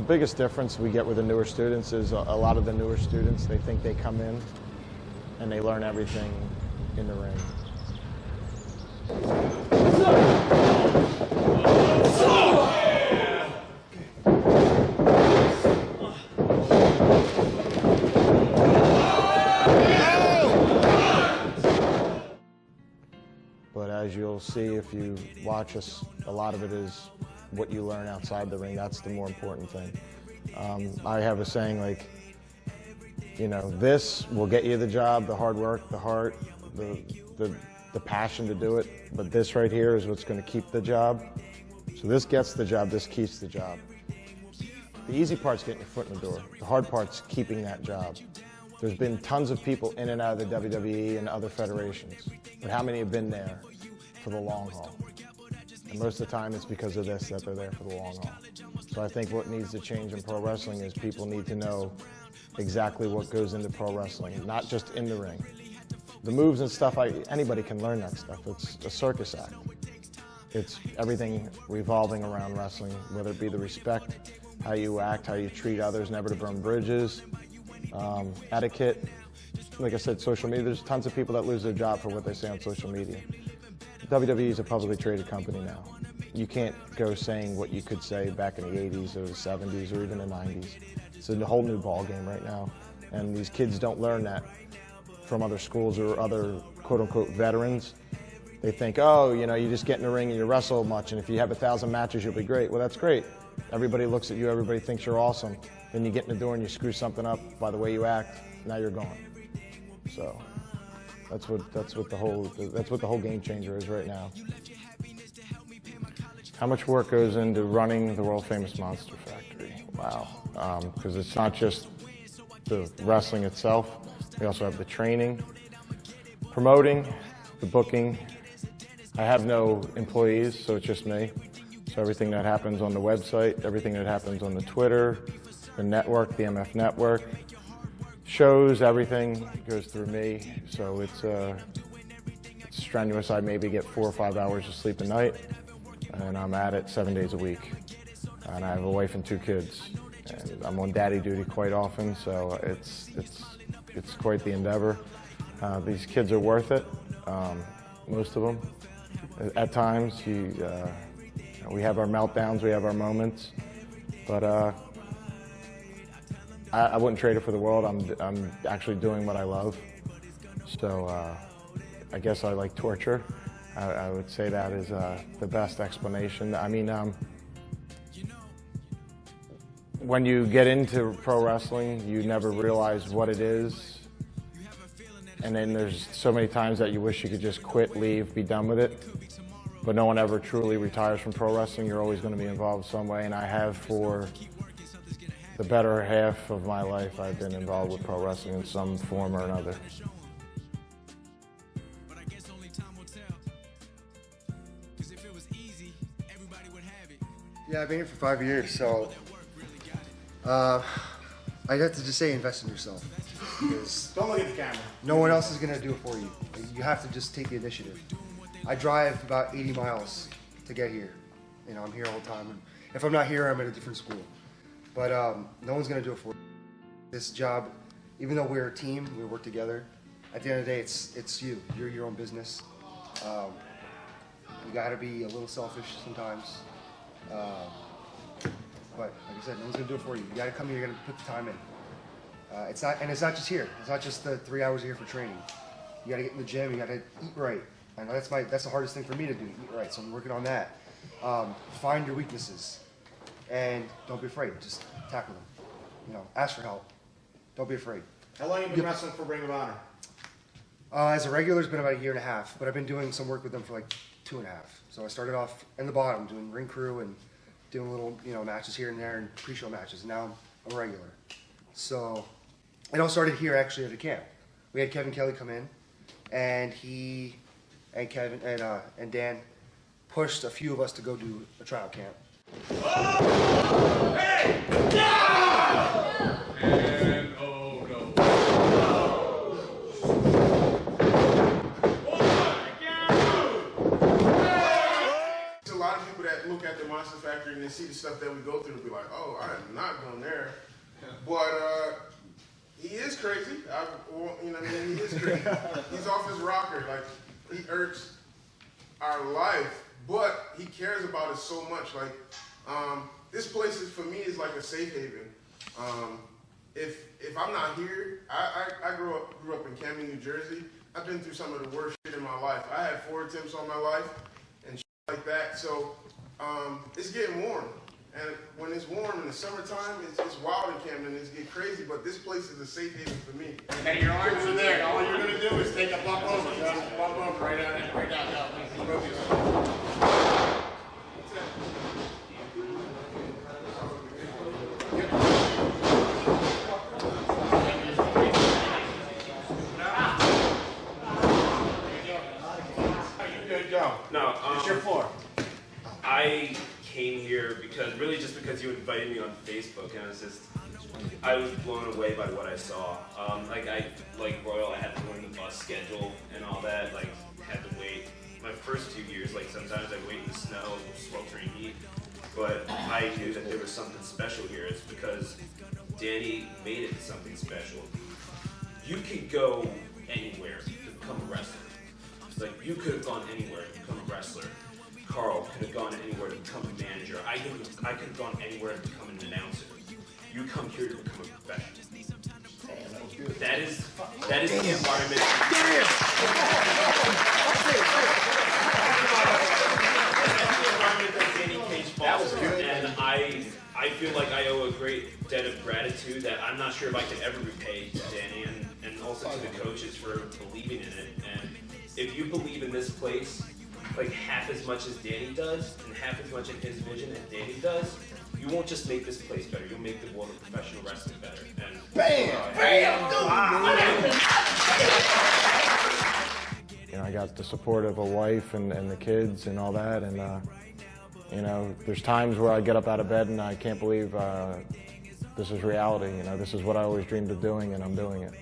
biggest difference we get with the newer students is a lot of the newer students, they think they come in and they learn everything in the ring. But as you'll see if you watch us, a lot of it is what you learn outside the ring. That's the more important thing. I have a saying like, you know, this will get you the job, the hard work, the heart, the passion to do it, but this right here is what's going to keep the job. So this gets the job, this keeps the job. The easy part's getting your foot in the door. The hard part's keeping that job. There's been tons of people in and out of the WWE and other federations, but how many have been there for the long haul? And most of the time it's because of this that they're there for the long haul. So I think what needs to change in pro wrestling is people need to know exactly what goes into pro wrestling, not just in the ring. The moves and stuff, anybody can learn that stuff. It's a circus act. It's everything revolving around wrestling, whether it be the respect, how you act, how you treat others, never to burn bridges, etiquette. Like I said, social media, there's tons of people that lose their job for what they say on social media. WWE is a publicly traded company now. You can't go saying what you could say back in the 80s or the 70s or even the 90s. It's a whole new ball game right now, and these kids don't learn that from other schools or other quote-unquote veterans. They think, oh, you know, you just get in the ring and you wrestle much, and if you have 1,000 matches, you'll be great. Well, that's great. Everybody looks at you, everybody thinks you're awesome. Then you get in the door and you screw something up by the way you act, now you're gone. So that's what the whole game changer is right now. How much work goes into running the world famous Monster Factory? Wow, because it's not just the wrestling itself. We also have the training, promoting, the booking. I have no employees, so it's just me. So everything that happens on the website, everything that happens on the Twitter, the network, the MF network, shows, everything goes through me. So it's strenuous. I maybe get 4 or 5 hours of sleep a night, and I'm at it 7 days a week. And I have a wife and 2 kids, and I'm on daddy duty quite often, so it's quite the endeavor. These kids are worth it, most of them. At times, we have our meltdowns, we have our moments, but I wouldn't trade it for the world. I'm actually doing what I love, so I guess I like torture. I would say that is the best explanation. I mean, when you get into pro wrestling, you never realize what it is. And then there's so many times that you wish you could just quit, leave, be done with it. But no one ever truly retires from pro wrestling. You're always going to be involved some way, and I have for the better half of my life. I've been involved with pro wrestling in some form or another. Yeah, I've been here for 5 years, so I have to just say invest in yourself. Because don't look at the camera. No one else is going to do it for you. You have to just take the initiative. I drive about 80 miles to get here. You know, I'm here all the time. And if I'm not here, I'm at a different school. But no one's going to do it for you. This job, even though we're a team, we work together, at the end of the day, it's you. You're your own business. You got to be a little selfish sometimes. But like I said, no one's going to do it for you. You got to come here, you're going to put the time in. It's not just here. It's not just the 3 hours here for training. You got to get in the gym. You got to eat right. I know that's the hardest thing for me to do, eat right. So I'm working on that. Find your weaknesses, and don't be afraid. Just tackle them. You know, ask for help. Don't be afraid. How long have you been wrestling for Ring of Honor? As a regular, it's been about 1.5 years, but I've been doing some work with them for like 2.5. So I started off in the bottom, doing ring crew and doing little, matches here and there and pre-show matches. And now I'm a regular. So it all started here actually at a camp. We had Kevin Kelly come in, and he and Kevin and Dan pushed a few of us to go do a trial camp. Oh! Hey! Yeah! And oh no. There's a lot of people that look at the Monster Monster Factory and they see the stuff that we go through and be like, oh, I am not going there. But he is crazy. You know what I mean? He is crazy. He's off his rocker. Like, he irks our life, but he cares about us so much. Like, this place is, for me, is like a safe haven. If I'm not here, I grew up in Camden, New Jersey. I've been through some of the worst shit in my life. I had 4 attempts on my life and shit like that. So it's getting warm. And when it's warm in the summertime, it's wild in Camden. It's getting crazy, but this place is a safe haven for me. Hey, your arms are there. All you're going to do is take a bump over. Just bump over right down, right down. Move yourself. Good go. No, It's your floor. I came here just because you invited me on Facebook, and I was blown away by what I saw. Like Royal, I had to learn the bus schedule and all that. Like, had to wait. My first 2 years, like sometimes I wait in the snow, sweltering heat. But I knew that there was something special here. It's because Danny made it something special. You could go anywhere to become a wrestler. Like, you could have gone anywhere to become a wrestler. Carl could have gone anywhere to become a manager. I could have gone anywhere to become an announcer. You come here to become a professional. That is the environment. That's the environment that Danny Cage fostered. And I feel like I owe a great debt of gratitude that I'm not sure if I could ever repay to Danny and also to the coaches for believing in it. And if you believe in this place, like half as much as Danny does, and half as much in his vision as Danny does, you won't just make this place better, you'll make the world of professional wrestling better. And You know, I got the support of a wife and the kids and all that, and you know, there's times where I get up out of bed and I can't believe this is reality. You know, this is what I always dreamed of doing, and I'm doing it.